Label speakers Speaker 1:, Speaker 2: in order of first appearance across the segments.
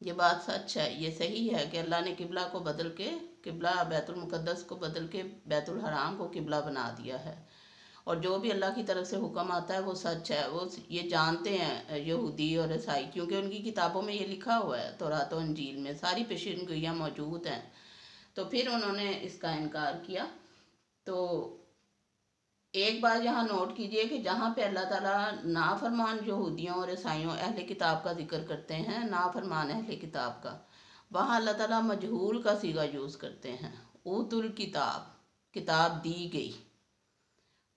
Speaker 1: یہ بات سچ ہے، یہ صحیح ہے کہ اللہ نے قبلہ کو بدل کے، قبلہ بیت المقدس کو بدل کے بیت الحرام کو قبلہ بنا دیا ہے، اور جو بھی اللہ کی طرف سے حکم آتا ہے وہ سچ ہے، وہ یہ جانتے ہیں یہودی اور عیسائی، کیونکہ ان کی کتابوں میں یہ لکھا ہوا ہے، تورات و انجیل میں ساری پیشین گوئیاں موجود ہیں، تو پھر انہوں نے اس کا انکار کیا۔ تو ایک بات یہاں نوٹ کیجئے کہ جہاں پہ اللہ تعالیٰ نافرمان یہودیوں اور عیسائیوں اہل کتاب کا ذکر کرتے ہیں، نافرمان اہل کتاب کا، وہاں اللہ تعالیٰ مجہول کا صیغہ یوز کرتے ہیں، اوت الکتاب، کتاب دی گئی،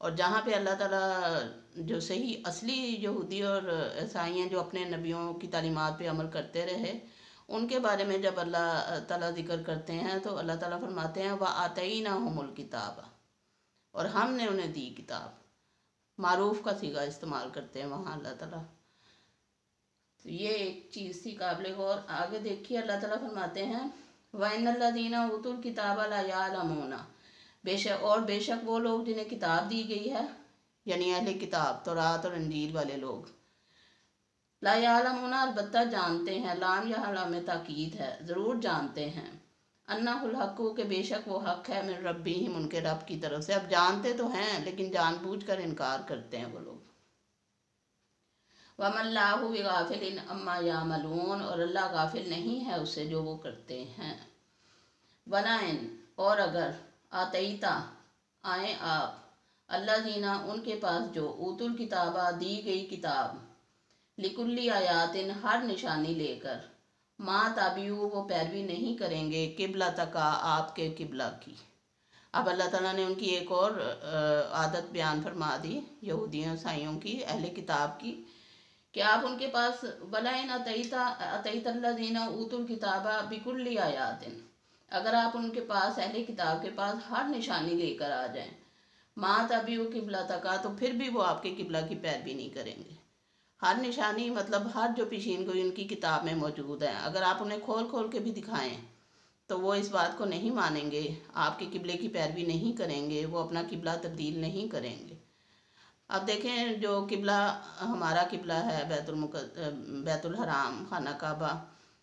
Speaker 1: اور جہاں پہ اللہ تعالیٰ جو صحیح اصلی یہودی اور عیسائی ہیں جو اپنے نبیوں کی تعلیمات پہ عمل کرتے رہے، ان کے بارے میں جب اللہ تعالیٰ ذکر کرتے ہیں تو اللہ تعالیٰ فرماتے ہیں وَآتَيْنَاهُمُ الْكِتَابَ، اور ہم نے انہیں دی کتاب، معروف کا صیغہ استعمال کرتے ہیں وہاں اللہ تعالیٰ۔ تو یہ ایک چیز تھی قابل غور۔ آگے دیکھیے اللہ تعالیٰ فرماتے ہیں وَإِنَّ الَّذِينَ أُوتُوا الْكِتَابَ لَيَعْلَمُونَ، بے شک وہ لوگ جنہیں کتاب دی گئی ہے، یعنی اہل کتاب تورات اور انجیل والے لوگ، لا یعلمون، البتہ جانتے ہیں، لام یہاں لام تاکید ہے، ضرور جانتے ہیں، انہ الحق، کہ بے شک وہ حق ہے، من ربہم، ان کے رب کی طرف سے۔ اب جانتے تو ہیں لیکن جان بوجھ کر انکار کرتے ہیں وہ لوگ۔ وَمَا اللَّهُ بِغَافِلٍ عَمَّا يَعْمَلُونَ، اور اللہ غافل نہیں ہے اس سے جو وہ کرتے ہیں۔ وَلَئِنْ، اور اگر، آتیتا، آئیں آپ، اللہ جینا، ان کے پاس جو، اوت الکتابہ، دی گئی کتاب، لکلی آیاتن، ہر نشانی لے کر، ما تابعو، وہ پیروی نہیں کریں گے، قبلہ تکا، آپ کے قبلہ کی۔ اب اللہ تعالیٰ نے ان کی ایک اور عادت بیان فرما دی، یہودیوں عیسائیوں کی، اہل کتاب کی، کہ آپ ان کے پاس وَلَئِنْ أَتَيْتَ الَّذِينَ أُوتُوا الْكِتَابَ بِكُلِّ آیَاتٍ، اگر آپ ان کے پاس، اہل کتاب کے پاس، ہر نشانی لے کر آ جائیں، ما تابعو قبلہ تکا، تو پھر بھی وہ آپ کے قبلہ کی پیروی نہیں کریں گے۔ ہر نشانی مطلب ہر جو پیشین گوئی ان کی کتاب میں موجود ہے، اگر آپ انہیں کھول کھول کے بھی دکھائیں تو وہ اس بات کو نہیں مانیں گے، آپ کے قبلے کی پیروی نہیں کریں گے، وہ اپنا قبلہ تبدیل نہیں کریں گے۔ اب دیکھیں جو قبلہ ہمارا قبلہ ہے بیت الحرام، خانہ کعبہ،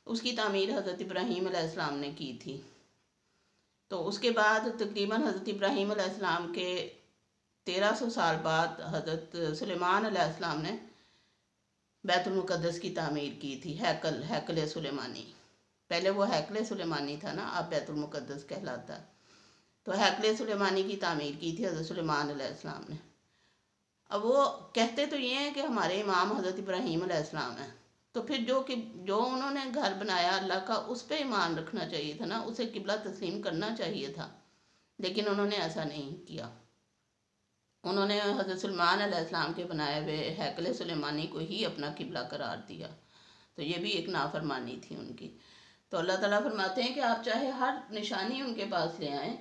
Speaker 1: اس کی تعمیر حضرت ابراہیم علیہ السلام نے کی تھی، تو اس کے بعد تقریباً حضرت ابراہیم علیہ السلام کے 1300 سال بعد حضرت سلیمان علیہ السلام نے بیت المقدس کی تعمیر کی تھی، ہیکل سلیمانی، پہلے وہ ہیکل سلیمانی تھا نا، اب بیت المقدس کہلاتا ہے، تو ہیکل سلیمانی کی تعمیر کی تھی حضرت سلیمان علیہ السلام نے۔ اب وہ کہتے تو یہ ہیں کہ ہمارے امام حضرت ابراہیم علیہ السلام ہیں، تو پھر جو انہوں نے گھر بنایا اللہ کا، اس پہ ایمان رکھنا چاہیے تھا نا، اسے قبلہ تسلیم کرنا چاہیے تھا، لیکن انہوں نے ایسا نہیں کیا، انہوں نے حضرت سلیمان علیہ السلام کے بنائے ہوئے ہیکل سلیمانی کو ہی اپنا قبلہ قرار دیا، تو یہ بھی ایک نافرمانی تھی ان کی۔ تو اللہ تعالیٰ فرماتے ہیں کہ آپ چاہے ہر نشانی ان کے پاس لے آئیں،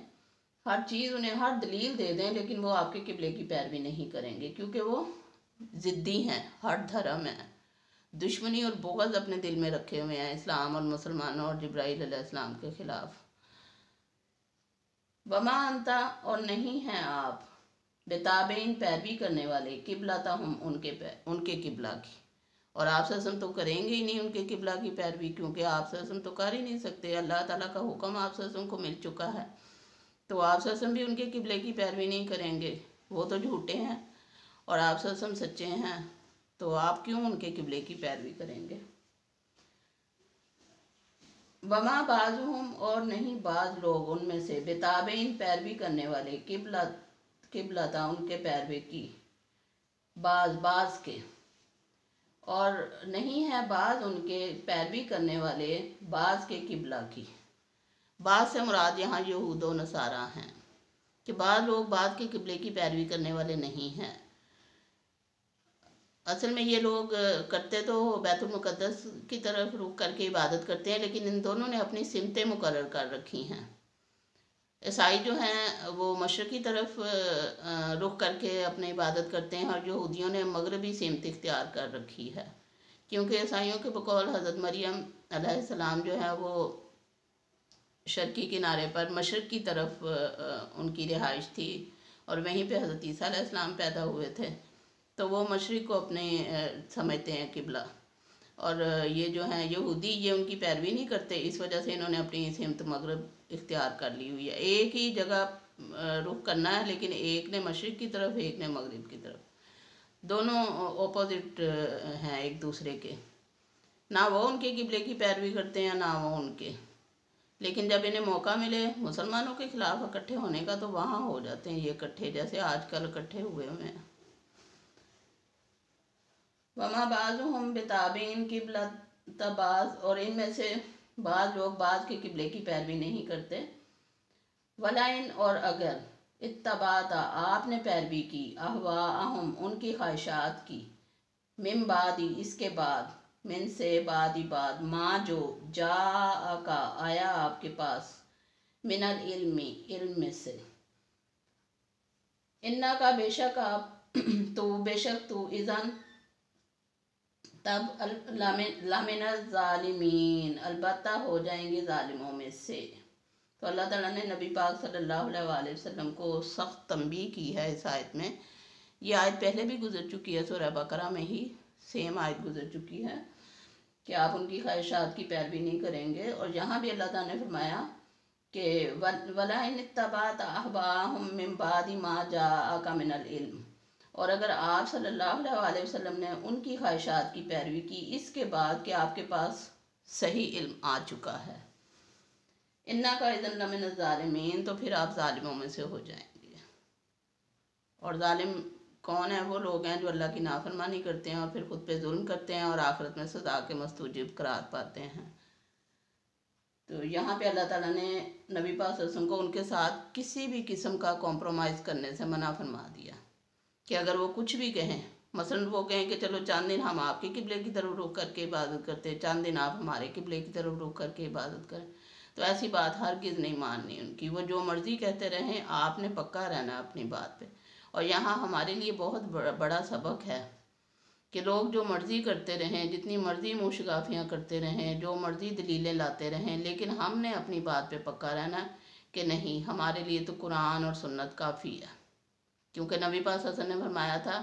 Speaker 1: ہر چیز انہیں، ہر دلیل دے دیں، لیکن وہ آپ کے قبلے کی پیروی نہیں کریں گے، کیونکہ وہ ضدی ہیں، ہر دھرم ہیں، دشمنی اور بغض اپنے دل میں رکھے ہوئے ہیں اسلام اور مسلمانوں اور جبرائیل علیہ السلام کے خلاف۔ وما انتا، اور نہیں ہیں آپ، بتابعین، پیروی کرنے والے، قبلتہم، ان کے قبلہ کی، اور آپ وسلم تو کریں گے ہی نہیں ان کے قبلہ کی پیروی، کیونکہ آپ وسلم تو کر ہی نہیں سکتے، اللہ تعالیٰ کا حکم آپ وسلم کو مل چکا ہے، تو آپ وسلم بھی ان کے قبلے کی پیروی نہیں کریں گے، وہ تو جھوٹے ہیں اور آپ وسلم سچے ہیں، تو آپ کیوں ان کے قبلے کی پیروی کریں گے؟ وما بعضهم، اور نہیں بعض لوگ ان میں سے، بتابعین، پیروی کرنے والے، قبلتا، ان کے پیروی کی، بعض کے، اور نہیں ہے بعض ان کے پیروی کرنے والے بعض کے قبلہ کی۔ بعض سے مراد یہاں یہود و نصارہ ہیں، کہ بعض لوگ بعض کے قبلے کی پیروی کرنے والے نہیں ہیں۔ اصل میں یہ لوگ کرتے تو بیت المقدس کی طرف رخ کر کے عبادت کرتے ہیں، لیکن ان دونوں نے اپنی سمتیں مقرر کر رکھی ہیں۔ عیسائی جو ہیں وہ مشرقی طرف رخ کر کے اپنی عبادت کرتے ہیں، اور یہودیوں نے مغربی سمت اختیار کر رکھی ہے، کیونکہ عیسائیوں کے بقول حضرت مریم علیہ السلام جو ہے وہ شرقی کنارے پر مشرق کی طرف ان کی رہائش تھی، اور وہیں پہ حضرت عیسیٰ علیہ السلام پیدا ہوئے تھے، تو وہ مشرق کو اپنے سمجھتے ہیں قبلہ۔ اور یہ جو ہیں یہودی یہ ان کی پیروی نہیں کرتے، اس وجہ سے انہوں نے اپنی سمت مغرب اختیار کر لی ہوئی ہے۔ ایک ہی جگہ رخ کرنا ہے، لیکن ایک نے مشرق کی طرف، ایک نے مغرب کی طرف، دونوں اپوزٹ ہیں ایک دوسرے کے، نہ وہ ان کے قبلے کی پیروی کرتے ہیں نہ وہ ان کے، لیکن جب انہیں موقع ملے مسلمانوں کے خلاف اکٹھے ہونے کا تو وہاں ہو جاتے ہیں یہ اکٹھے، جیسے آج کل اکٹھے ہوئے ہیں۔ وما بعضهم بتابعین قبلۃ بعض، اور ان میں سے بعض لوگ بعض کے قبلے کی پیروی نہیں کرتے۔ ولئن، اور اگر اتبعت آپ نے پیروی کی، اہواءہم ان کی خواہشات کی، من بعد اس کے بعد، من سے بعد ما جو جاءکا آیا آپ کے پاس، من العلم علم میں سے، انکا بے شک آپ تو اذن تب لمن الظالمین البتہ ہو جائیں گے ظالموں میں سے۔ تو اللہ تعالیٰ نے نبی پاک صلی اللہ علیہ وسلم کو سخت تنبیہ کی ہے اس آیت میں۔ یہ آیت پہلے بھی گزر چکی ہے، سورہ بقرہ میں ہی سیم آیت گزر چکی ہے کہ آپ ان کی خواہشات کی پیروی نہیں کریں گے، اور یہاں بھی اللہ تعالیٰ نے فرمایا کہ وَلَئِنِ اتَّبَعْتَ أَهْوَاءَهُم مِّن بَعْدِ مَا جَاءَكَ مِنَ الْعِلْمِ، اور اگر آپ صلی اللہ علیہ وسلم نے ان کی خواہشات کی پیروی کی اس کے بعد کہ آپ کے پاس صحیح علم آ چکا ہے، اِنَّكَ إِذًا لَمِنَ الظَّالِمِينَ، تو پھر آپ ظالموں میں سے ہو جائیں گے۔ اور ظالم کون ہیں؟ وہ لوگ ہیں جو اللہ کی نافرمانی کرتے ہیں اور پھر خود پہ ظلم کرتے ہیں اور آخرت میں سزا کے مستوجب قرار پاتے ہیں۔ تو یہاں پہ اللہ تعالیٰ نے نبی پاک صلی اللہ علیہ وسلم کو ان کے ساتھ کسی بھی قسم کا کمپرومائز کرنے سے منع فرما دیا کہ اگر وہ کچھ بھی کہیں، مثلا وہ کہیں کہ چلو چاند دن ہم آپ کے قبلے کی طرف رخ کر کے عبادت کرتے ہیں، چاند دن آپ ہمارے قبلے کی طرف رخ کر کے عبادت کریں، تو ایسی بات ہرگز نہیں ماننی ان کی۔ وہ جو مرضی کہتے رہیں، آپ نے پکا رہنا اپنی بات پہ۔ اور یہاں ہمارے لیے بہت بڑا سبق ہے کہ لوگ جو مرضی کرتے رہیں، جتنی مرضی منہ شگافیاں کرتے رہیں، جو مرضی دلیلیں لاتے رہیں، لیکن ہم نے اپنی بات پہ پکا رہنا کہ نہیں، ہمارے لیے تو قرآن اور سنت کافی ہے، کیونکہ نبی پاک صلی اللہ علیہ وسلم نے فرمایا تھا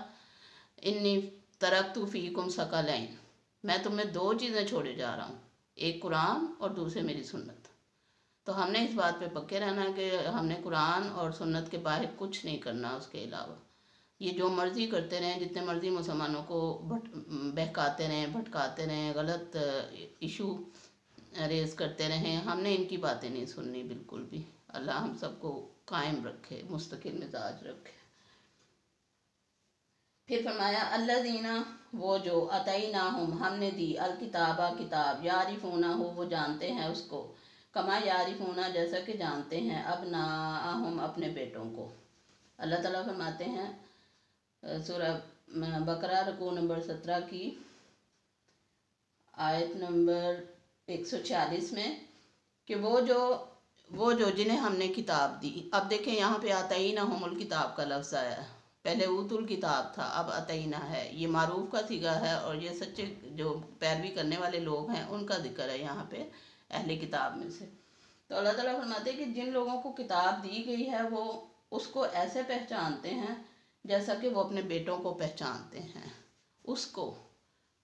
Speaker 1: انی ترکت فیکم ثقلین، میں تمہیں دو چیزیں چھوڑے جا رہا ہوں، ایک قرآن اور دوسرے میری سنت۔ تو ہم نے اس بات پہ پکے رہنا کہ ہم نے قرآن اور سنت کے باہر کچھ نہیں کرنا اس کے علاوہ۔ یہ جو مرضی کرتے رہیں، جتنے مرضی مسلمانوں کو بہکاتے رہیں، بھٹکاتے رہیں، غلط ایشو ریز کرتے رہیں، ہم نے ان کی باتیں نہیں سننی بالکل بھی۔ اللہ ہم سب کو قائم رکھے، مستقل مزاج رکھے۔ پھر فرمایا الذین، وہ جو اتیناہم ہم نے دی، الکتابہ کتاب، یعرفونہ وہ جانتے ہیں اس کو، کما یعرفونہ جیسا کہ جانتے ہیں، ابناءہم اپنے بیٹوں کو۔ اللہ تعالیٰ فرماتے ہیں سورہ بقرہ رکوع نمبر 17 کی آیت نمبر 146 میں کہ وہ جو جنہیں ہم نے کتاب دی۔ اب دیکھیں یہاں پہ آتیناہم الکتاب کا لفظ آیا ہے، پہلے اوت الکتاب تھا، اب اتینا ہے، یہ معروف کا صیغہ ہے، اور یہ سچے جو پیروی کرنے والے لوگ ہیں ان کا ذکر ہے یہاں پہ اہل کتاب میں سے۔ تو اللہ تعالیٰ فرماتے ہیں کہ جن لوگوں کو کتاب دی گئی ہے وہ اس کو ایسے پہچانتے ہیں جیسا کہ وہ اپنے بیٹوں کو پہچانتے ہیں۔ اس کو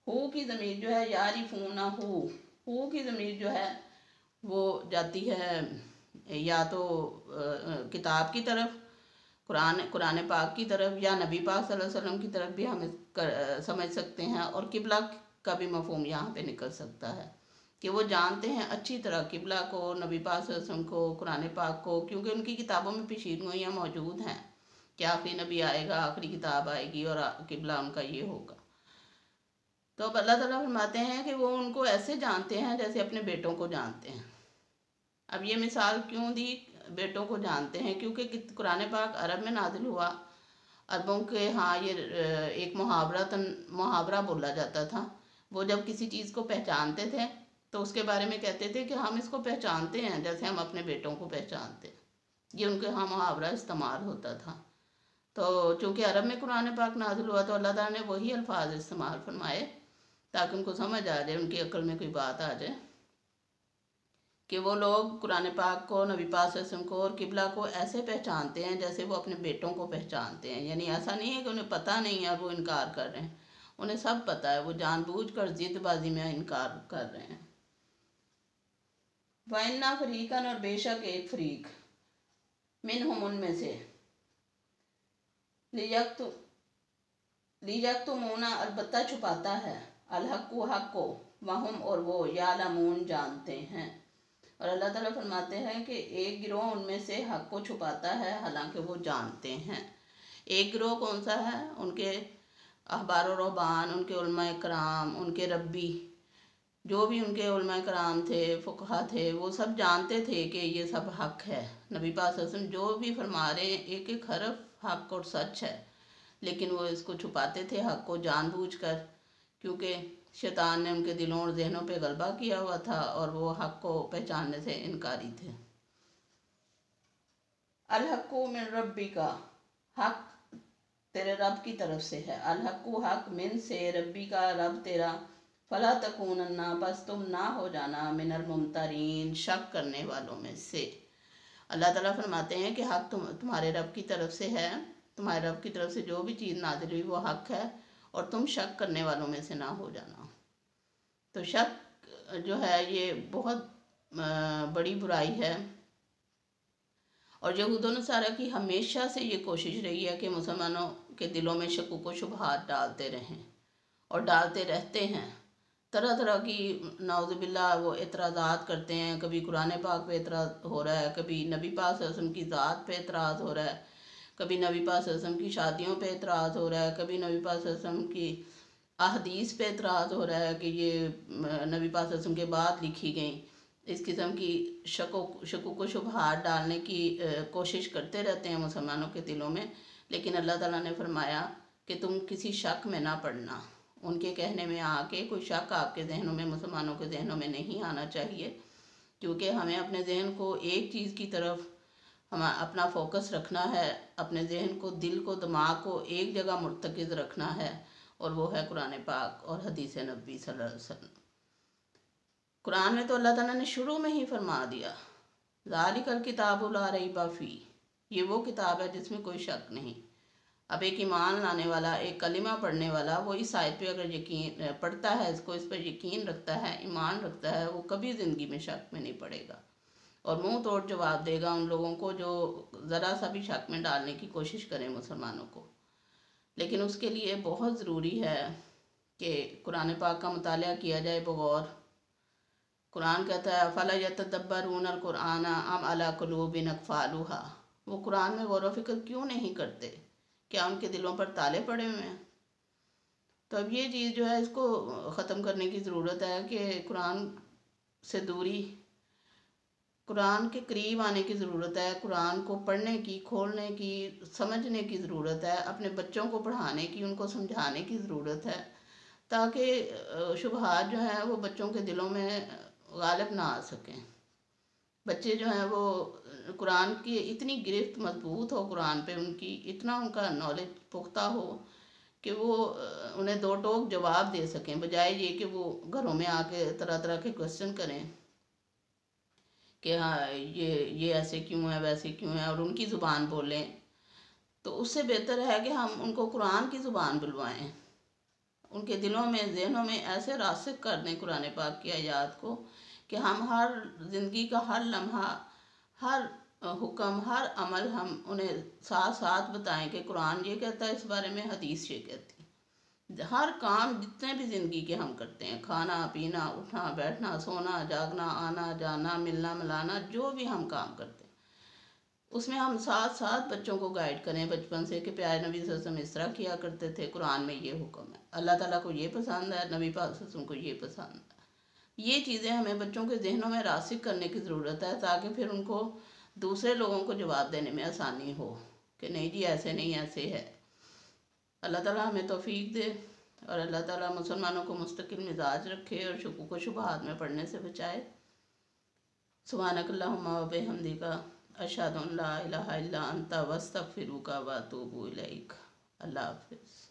Speaker 1: ہو کی ضمیر جو ہے یعرفونہ ہو کی ضمیر جو ہے وہ جاتی ہے یا تو کتاب کی طرف، قرآن پاک کی طرف، یا نبی پاک صلی اللہ علیہ وسلم کی طرف بھی ہم سمجھ سکتے ہیں، اور قبلہ کا بھی مفہوم یہاں پہ نکل سکتا ہے کہ وہ جانتے ہیں اچھی طرح قبلہ کو، نبی پاک صلی اللہ علیہ وسلم کو، قرآن پاک کو، کیونکہ ان کی کتابوں میں پیشینگوئیاں موجود ہیں کہ آخری نبی آئے گا، آخری کتاب آئے گی اور قبلہ ان کا یہ ہوگا۔ تو اب اللہ تعالیٰ فرماتے ہیں کہ وہ ان کو ایسے جانتے ہیں جیسے اپنے بیٹوں کو جانتے ہیں۔ اب یہ مثال کیوں دی بیٹوں کو جانتے ہیں؟ کیونکہ قرآن پاک عرب میں نازل ہوا، عربوں کے ہاں یہ ایک محاورہ بولا جاتا تھا، وہ جب کسی چیز کو پہچانتے تھے تو اس کے بارے میں کہتے تھے کہ ہم اس کو پہچانتے ہیں جیسے ہم اپنے بیٹوں کو پہچانتے ہیں، یہ ان کے ہاں محاورہ استعمال ہوتا تھا۔ تو چونکہ عرب میں قرآن پاک نازل ہوا تو اللہ تعالیٰ نے وہی الفاظ استعمال فرمائے تاکہ ان کو سمجھ آ جائے، ان کی عقل میں کوئی بات آ جائے کہ وہ لوگ قرآن پاک کو، نبی پاک صلی اللہ علیہ وسلم کو اور قبلہ کو ایسے پہچانتے ہیں جیسے وہ اپنے بیٹوں کو پہچانتے ہیں۔ یعنی ایسا نہیں ہے کہ انہیں پتہ نہیں ہے اور وہ انکار کر رہے ہیں، انہیں سب پتہ ہے، وہ جان بوجھ کر ضد بازی میں انکار کر رہے ہیں۔ وَإِنَّ فَرِيقًا، اور بے شک ایک فریق، منہم ان میں سے، لیکتمون البتہ چھپاتا ہے، الحق حق کو، وہم اور وہ، یعلمون جانتے ہیں۔ اور اللہ تعالیٰ فرماتے ہیں کہ ایک گروہ ان میں سے حق کو چھپاتا ہے حالانکہ وہ جانتے ہیں۔ ایک گروہ کون سا ہے؟ ان کے احبار و رہبان، ان کے علماء کرام، ان کے ربی، جو بھی ان کے علماء کرام تھے، فقہا تھے، وہ سب جانتے تھے کہ یہ سب حق ہے۔ نبی پاک صلی اللہ علیہ وسلم جو بھی فرما رہے ہیں ایک ایک حرف حق اور سچ ہے، لیکن وہ اس کو چھپاتے تھے، حق کو جان بوجھ کر، کیونکہ شیطان نے ان کے دلوں اور ذہنوں پہ غلبہ کیا ہوا تھا اور وہ حق کو پہچاننے سے انکاری تھے۔ الحق من ربک، حق تیرے رب کی طرف سے ہے، الحق حق، من سے، ربی کا رب تیرا، فلا تکونن، بس تم نہ ہو جانا، من الممترین، شک کرنے والوں میں سے۔ اللہ تعالیٰ فرماتے ہیں کہ حق تمہارے رب کی طرف سے ہے، تمہارے رب کی طرف سے جو بھی چیز نازل ہوئی وہ حق ہے، اور تم شک کرنے والوں میں سے نہ ہو جانا۔ تو شک جو ہے یہ بہت بڑی برائی ہے، اور یہود و نصارہ کی ہمیشہ سے یہ کوشش رہی ہے کہ مسلمانوں کے دلوں میں شکوک و شبہات ڈالتے رہیں اور ڈالتے رہتے ہیں۔ طرح طرح کی نعوذ باللہ وہ اعتراضات کرتے ہیں، کبھی قرآن پاک پہ اعتراض ہو رہا ہے، کبھی نبی پاک صلی اللہ علیہ وسلم کی ذات پہ اعتراض ہو رہا ہے، کبھی نبی پاک صلی اللہ علیہ وسلم کی شادیوں پہ اعتراض ہو رہا ہے، کبھی نبی پاک صلی اللہ علیہ وسلم کی احادیث پہ اعتراض ہو رہا ہے کہ یہ نبی پاک صلی اللہ علیہ وسلم کے بعد لکھی گئیں۔ اس قسم کی شکوک و شبہات ڈالنے کی کوشش کرتے رہتے ہیں مسلمانوں کے دلوں میں، لیکن اللہ تعالیٰ نے فرمایا کہ تم کسی شک میں نہ پڑنا۔ ان کے کہنے میں آ کے کوئی شک آپ کے ذہنوں میں، مسلمانوں کے ذہنوں میں نہیں آنا چاہیے، کیونکہ ہمیں اپنے ذہن کو ایک چیز کی طرف اپنا فوکس رکھنا ہے، اپنے ذہن کو، دل کو، دماغ کو ایک جگہ مرتکز رکھنا ہے، اور وہ ہے قرآن پاک اور حدیث نبی صلی اللہ علیہ وسلم۔ قرآن میں تو اللہ تعالیٰ نے شروع میں ہی فرما دیا، ذالک الکتاب لا ریب فیہ، یہ وہ کتاب ہے جس میں کوئی شک نہیں۔ اب ایک ایمان لانے والا، ایک کلمہ پڑھنے والا، وہ اس آیت پہ اگر یقین پڑھتا ہے، اس پر یقین رکھتا ہے، ایمان رکھتا ہے، وہ کبھی زندگی میں شک میں نہیں پڑے گا، اور منہ توڑ جواب دے گا ان لوگوں کو جو ذرا سا بھی شک میں ڈالنے کی کوشش کریں مسلمانوں کو۔ لیکن اس کے لیے بہت ضروری ہے کہ قرآن پاک کا مطالعہ کیا جائے بغور۔ قرآن کہتا ہے فَلَا يَتَدَبَّرُونَ الْقُرْآنَ أَمْ عَلَىٰ قُلُوبٍ أَقْفَالُهَا، وہ قرآن میں غور و فکر کیوں نہیں کرتے؟ کیا ان کے دلوں پر تالے پڑے ہوئے ہیں؟ تو اب یہ چیز جو ہے اس کو ختم کرنے کی ضرورت ہے کہ قرآن سے دوری، قرآن کے قریب آنے کی ضرورت ہے، قرآن کو پڑھنے کی، کھولنے کی، سمجھنے کی ضرورت ہے، اپنے بچوں کو پڑھانے کی، ان کو سمجھانے کی ضرورت ہے، تاکہ شبہات جو ہیں وہ بچوں کے دلوں میں غالب نہ آ سکیں۔ بچے جو ہیں وہ قرآن کی اتنی گرفت مضبوط ہو، قرآن پہ ان کی اتنا ان کا نالج پختہ ہو کہ وہ انہیں دو ٹوک جواب دے سکیں، بجائے یہ کہ وہ گھروں میں آ کے طرح طرح کے کوسچن کریں کہ ہاں یہ ایسے کیوں ہے، ویسے کیوں ہے، اور ان کی زبان بولیں۔ تو اس سے بہتر ہے کہ ہم ان کو قرآن کی زبان بلوائیں، ان کے دلوں میں، ذہنوں میں ایسے راسخ کر دیں قرآن پاک کی آیات کو کہ ہم ہر زندگی کا ہر لمحہ، ہر حکم، ہر عمل ہم انہیں ساتھ ساتھ بتائیں کہ قرآن یہ کہتا ہے اس بارے میں، حدیث یہ کہتی ہے۔ ہر کام جتنے بھی زندگی کے ہم کرتے ہیں، کھانا پینا، اٹھنا بیٹھنا، سونا جاگنا، آنا جانا، ملنا ملانا، جو بھی ہم کام کرتے ہیں اس میں ہم ساتھ ساتھ بچوں کو گائیڈ کریں بچپن سے کہ پیارے نبی صلی اللہ علیہ وسلم اس طرح کیا کرتے تھے، قرآن میں یہ حکم ہے، اللہ تعالیٰ کو یہ پسند ہے، نبی پاک صلی اللہ علیہ وسلم کو یہ پسند ہے۔ یہ چیزیں ہمیں بچوں کے ذہنوں میں راسخ کرنے کی ضرورت ہے، تاکہ پھر ان کو دوسرے لوگوں کو جواب دینے میں آسانی ہو کہ نہیں جی ایسے نہیں، ایسے ہے۔ اللہ تعالیٰ ہمیں توفیق دے، اور اللہ تعالیٰ مسلمانوں کو مستقل مزاج رکھے اور شکوک و شبہات میں پڑھنے سے بچائے۔ سبحانک اللہم و بحمدک، اشہد ان لا الہ الا انت، واستغفرک واتوب الیک۔ اللہ حافظ۔